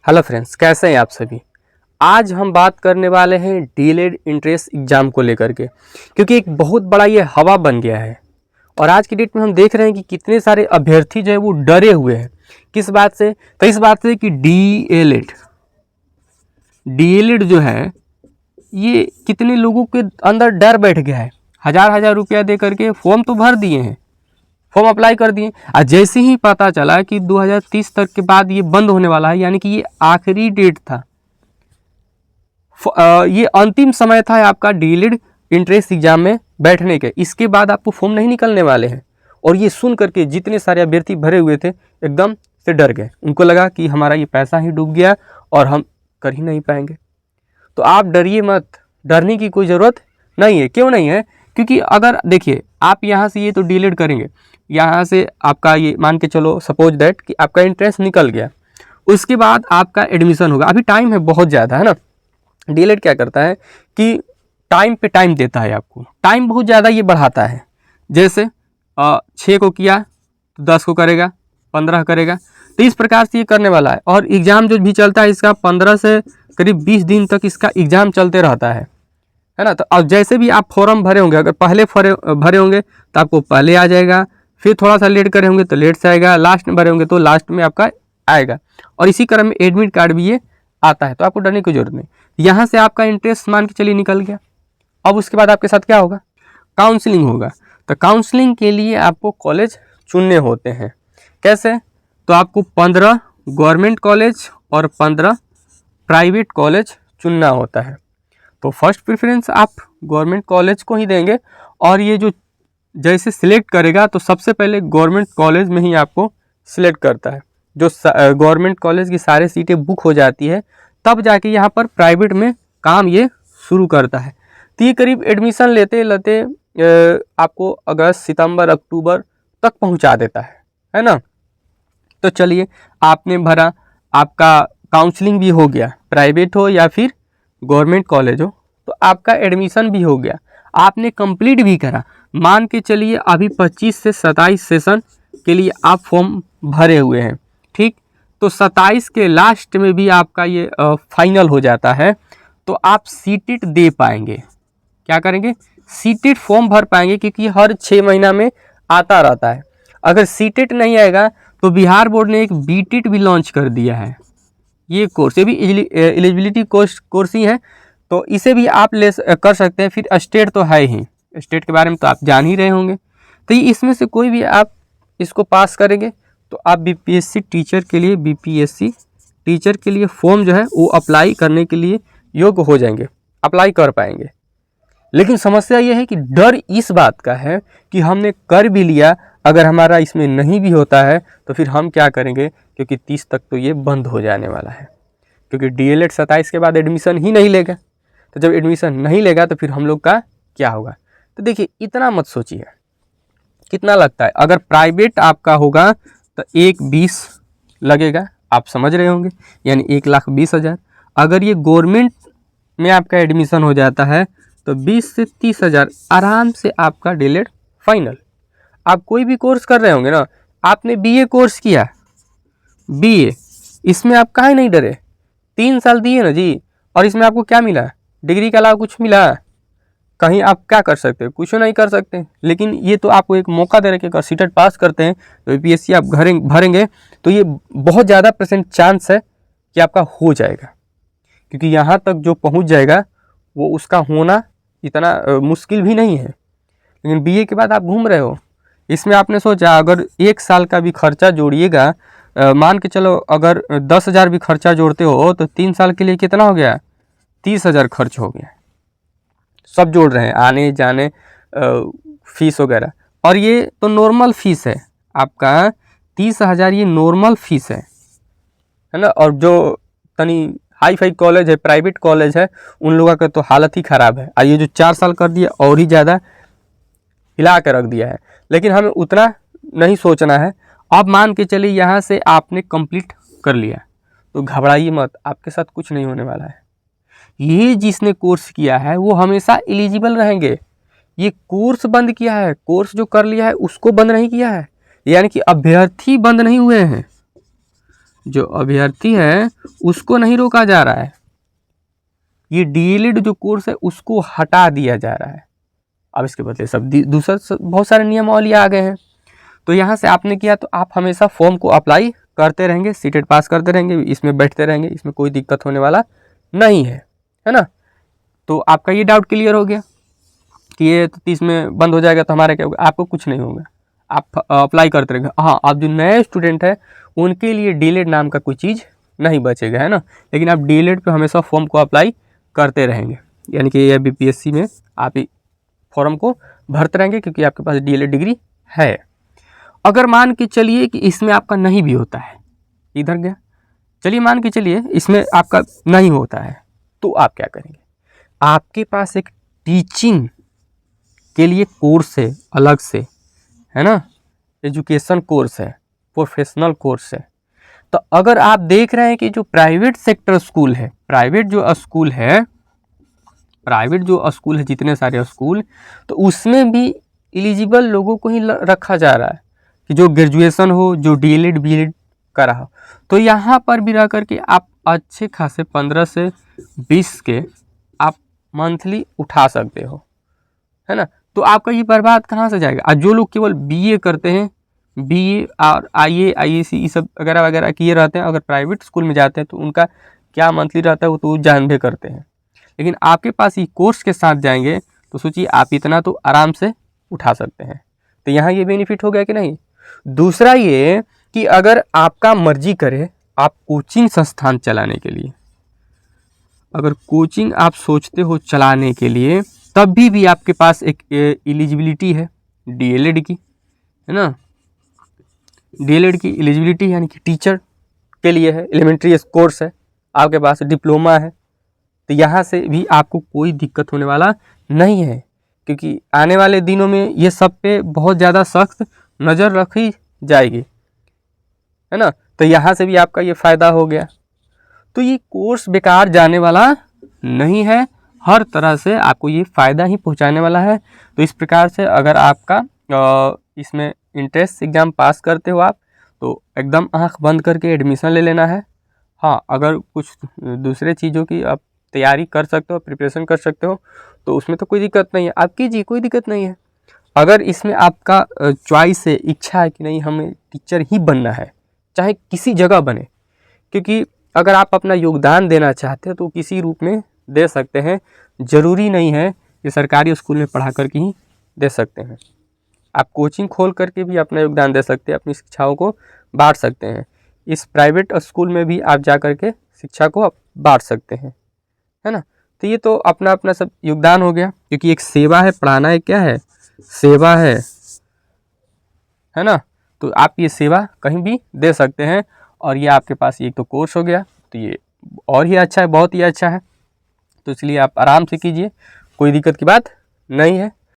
Hello friends, कैसे हैं आप सभी। आज हम बात करने वाले हैं डीलेड इंट्रेंस एग्ज़ाम को लेकर के, क्योंकि एक बहुत बड़ा ये हवा बन गया है। और आज की डेट में हम देख रहे हैं कि कितने सारे अभ्यर्थी जो है वो डरे हुए हैं। किस बात से? तो इस बात से कि डीएलएड जो है ये कितने लोगों के अंदर डर बैठ गया है। हज़ार रुपया दे करके फॉर्म तो भर दिए हैं, फॉर्म अप्लाई कर दिए, और जैसे ही पता चला कि 2030 तक के बाद ये बंद होने वाला है, यानी कि ये आखिरी डेट था, ये अंतिम समय था आपका डीएलएड इंट्रेंस एग्जाम में बैठने के। इसके बाद आपको फॉर्म नहीं निकलने वाले हैं। और ये सुन करके जितने सारे अभ्यर्थी भरे हुए थे एकदम से डर गए। उनको लगा कि हमारा ये पैसा ही डूब गया और हम कर ही नहीं पाएंगे। तो आप डरिए मत, डरने की कोई ज़रूरत नहीं है। क्यों नहीं है? क्योंकि अगर देखिए आप यहाँ से ये तो डीएलएड करेंगे, यहाँ से आपका ये मान के चलो सपोज दैट कि आपका इंट्रेंस निकल गया, उसके बाद आपका एडमिशन होगा। अभी टाइम है बहुत ज़्यादा, है ना। डीएलएड क्या करता है कि टाइम पे टाइम देता है आपको, टाइम बहुत ज़्यादा ये बढ़ाता है। जैसे 6 को किया तो 10 को करेगा, 15 करेगा, तो इस प्रकार से ये करने वाला है। और एग्ज़ाम जो भी चलता है इसका 15 से करीब 20 दिन तक इसका एग्ज़ाम चलते रहता है ना। तो अब जैसे भी आप फॉर्म भरे होंगे, अगर पहले भरे होंगे तो आपको पहले आ जाएगा, फिर थोड़ा सा लेट करे होंगे तो लेट से आएगा, लास्ट में भरे होंगे तो लास्ट में आपका आएगा। और इसी क्रम में एडमिट कार्ड भी ये आता है, तो आपको डरने की जरूरत नहीं। यहाँ से आपका इंटरेस्ट मान के चलिए निकल गया। अब उसके बाद आपके साथ क्या होगा? काउंसलिंग होगा। तो काउंसलिंग के लिए आपको कॉलेज चुनने होते हैं। कैसे? तो आपको 15 गवर्नमेंट कॉलेज और 15 प्राइवेट कॉलेज चुनना होता है। तो फर्स्ट प्रेफरेंस आप गवर्नमेंट कॉलेज को ही देंगे। और ये जो जैसे सिलेक्ट करेगा तो सबसे पहले गवर्नमेंट कॉलेज में ही आपको सिलेक्ट करता है। जो गवर्नमेंट कॉलेज की सारी सीटें बुक हो जाती है, तब जाके यहाँ पर प्राइवेट में काम ये शुरू करता है। तो ये करीब एडमिशन लेते लेते आपको अगस्त, सितंबर, अक्टूबर तक पहुँचा देता है ना। तो चलिए, आपने भरा, आपका काउंसलिंग भी हो गया, प्राइवेट हो या फिर गवर्नमेंट कॉलेज हो, तो आपका एडमिशन भी हो गया, आपने कंप्लीट भी करा। मान के चलिए अभी 25 से 27 सेशन के लिए आप फॉर्म भरे हुए हैं, ठीक। तो 27 के लास्ट में भी आपका ये फाइनल हो जाता है, तो आप सीटेट दे पाएंगे। क्या करेंगे? सीटेट फॉर्म भर पाएंगे, क्योंकि हर 6 महीना में आता रहता है। अगर सीटेट नहीं आएगा तो बिहार बोर्ड ने एक बीटेट भी लॉन्च कर दिया है। ये कोर्स, ये भी एलिजिबिलिटी कोर्स ही है, तो इसे भी आप कर सकते हैं। फिर स्टेट तो है ही, स्टेट के बारे में तो आप जान ही रहे होंगे। तो ये इसमें से कोई भी आप इसको पास करेंगे तो आप बीपीएससी टीचर के लिए फॉर्म जो है वो अप्लाई करने के लिए योग्य हो जाएंगे, अप्लाई कर पाएंगे। लेकिन समस्या ये है कि डर इस बात का है कि हमने कर भी लिया, अगर हमारा इसमें नहीं भी होता है तो फिर हम क्या करेंगे, क्योंकि 30 तक तो ये बंद हो जाने वाला है। क्योंकि डीएलएड 27 के बाद एडमिशन ही नहीं लेगा, तो जब एडमिशन नहीं लेगा तो फिर हम लोग का क्या होगा। तो देखिए, इतना मत सोचिए। कितना लगता है? अगर प्राइवेट आपका होगा तो 1,20 लगेगा, आप समझ रहे होंगे, यानी 1,20,000। अगर ये गवर्नमेंट में आपका एडमिशन हो जाता है तो 20 से 30,000 आराम से आपका डीएलएड फाइनल। आप कोई भी कोर्स कर रहे होंगे ना, आपने बीए कोर्स किया, बीए, इसमें आप काहे नहीं डरे? 3 साल दिए ना जी, और इसमें आपको क्या मिला? डिग्री के अलावा कुछ मिला? कहीं आप क्या कर सकते हो? कुछ नहीं कर सकते। लेकिन ये तो आपको एक मौका दे रहे कि अगर सीटेट पास करते हैं तो यूपीएससी आप भरेंगे तो ये बहुत ज़्यादा % चांस है कि आपका हो जाएगा। क्योंकि यहाँ तक जो पहुँच जाएगा वो उसका होना इतना मुश्किल भी नहीं है। लेकिन बीए के बाद आप घूम रहे हो, इसमें आपने सोचा अगर 1 साल का भी खर्चा जोड़िएगा, मान के चलो अगर 10,000 भी खर्चा जोड़ते हो तो 3 साल के लिए कितना हो गया? 30,000 खर्च हो गया। सब जोड़ रहे हैं, आने जाने, फीस वगैरह। और ये तो नॉर्मल फीस है आपका, 30,000 ये नॉर्मल फीस है ना। और जो तनी हाई फाई कॉलेज है, प्राइवेट कॉलेज है, उन लोगों का तो हालत ही ख़राब है। और ये जो 4 साल कर दिया और ही ज़्यादा हिला कर रख दिया है। लेकिन हमें उतना नहीं सोचना है। अब मान के चलिए यहाँ से आपने कंप्लीट कर लिया, तो घबराइए मत, आपके साथ कुछ नहीं होने वाला है। ये जिसने कोर्स किया है वो हमेशा एलिजिबल रहेंगे। ये कोर्स बंद किया है, कोर्स जो कर लिया है उसको बंद नहीं किया है, यानी कि अभ्यर्थी बंद नहीं हुए हैं। जो अभ्यर्थी है उसको नहीं रोका जा रहा है, ये डीएलएड जो कोर्स है उसको हटा दिया जा रहा है। अब इसके बदले सब दूसरा बहुत सारे नियमावली आ गए हैं। तो यहाँ से आपने किया तो आप हमेशा फॉर्म को अप्लाई करते रहेंगे, सीटेट पास करते रहेंगे, इसमें बैठते रहेंगे, इसमें कोई दिक्कत होने वाला नहीं है ना। तो आपका ये डाउट क्लियर हो गया कि ये तो 30 में बंद हो जाएगा तो हमारा क्या होगा। आपको कुछ नहीं होगा, आप अप्लाई करते रहेंगे। हाँ, आप जो नए स्टूडेंट है उनके लिए डीएलएड नाम का कोई चीज़ नहीं बचेगा, है ना। लेकिन आप डीएलएड पे हमेशा फॉर्म को अप्लाई करते रहेंगे, यानी कि ये बीपीएससी में आप फॉर्म को भरते रहेंगे क्योंकि आपके पास डीएलएड डिग्री है। अगर मान के चलिए कि इसमें आपका नहीं भी होता है, इधर गया, चलिए मान के चलिए इसमें आपका नहीं होता है, तो आप क्या करेंगे। आपके पास एक टीचिंग के लिए कोर्स है अलग से, है ना, एजुकेशन कोर्स है, प्रोफेशनल कोर्स है। तो अगर आप देख रहे हैं कि जो प्राइवेट सेक्टर स्कूल है, प्राइवेट जो स्कूल है जितने सारे स्कूल, तो उसमें भी एलिजिबल लोगों को ही रखा जा रहा है कि जो ग्रेजुएशन हो, जो डीएलएड बीएड करा हो। तो यहाँ पर भी रह करके आप अच्छे खासे 15 से 20 के आप मंथली उठा सकते हो, है ना। तो आपका ये बर्बाद कहाँ से जाएगा। और जो लोग केवल बीए करते हैं, बीए और आईए आईएसी ये सब वगैरह वगैरह किए रहते हैं, अगर प्राइवेट स्कूल में जाते हैं तो उनका क्या मंथली रहता है वो तो जानबे करते हैं। लेकिन आपके पास ये कोर्स के साथ जाएंगे तो सोचिए आप इतना तो आराम से उठा सकते हैं। तो यहाँ ये बेनिफिट हो गया कि नहीं। दूसरा ये कि अगर आपका मर्जी करे, आप कोचिंग संस्थान चलाने के लिए, अगर कोचिंग आप सोचते हो चलाने के लिए, तब भी आपके पास एक एलिजिबिलिटी है डीएलएड की, है ना। डीएलएड की एलिजिबिलिटी यानी कि टीचर के लिए है, एलिमेंट्री कोर्स है, आपके पास डिप्लोमा है। तो यहाँ से भी आपको कोई दिक्कत होने वाला नहीं है, क्योंकि आने वाले दिनों में ये सब पे बहुत ज़्यादा सख्त नज़र रखी जाएगी, है ना। तो यहाँ से भी आपका ये फ़ायदा हो गया। तो ये कोर्स बेकार जाने वाला नहीं है, हर तरह से आपको ये फ़ायदा ही पहुँचाने वाला है। तो इस प्रकार से अगर आपका इसमें इंट्रेंस एग्ज़ाम पास करते हो आप, तो एकदम आँख बंद करके एडमिशन ले लेना है। हाँ, अगर कुछ दूसरे चीज़ों की आप तैयारी कर सकते हो, प्रिपरेशन कर सकते हो, तो उसमें तो कोई दिक्कत नहीं है, आप कीजिए, कोई दिक्कत नहीं है। अगर इसमें आपका चॉइस है, इच्छा है कि नहीं हमें टीचर ही बनना है, चाहे किसी जगह बने, क्योंकि अगर आप अपना योगदान देना चाहते हैं तो किसी रूप में दे सकते हैं, ज़रूरी नहीं है कि सरकारी स्कूल में पढ़ा कर के ही दे सकते हैं। आप कोचिंग खोल करके भी अपना योगदान दे सकते हैं, अपनी शिक्षाओं को बांट सकते हैं। इस प्राइवेट स्कूल में भी आप जा कर के शिक्षा को बांट सकते हैं, है ना। तो ये तो अपना अपना सब योगदान हो गया, क्योंकि एक सेवा है, पढ़ाना एक क्या है, सेवा है ना। तो आप ये सेवा कहीं भी दे सकते हैं। और ये आपके पास एक तो कोर्स हो गया, तो ये और ही अच्छा है, बहुत ही अच्छा है। तो इसलिए आप आराम से कीजिए, कोई दिक्कत की बात नहीं है।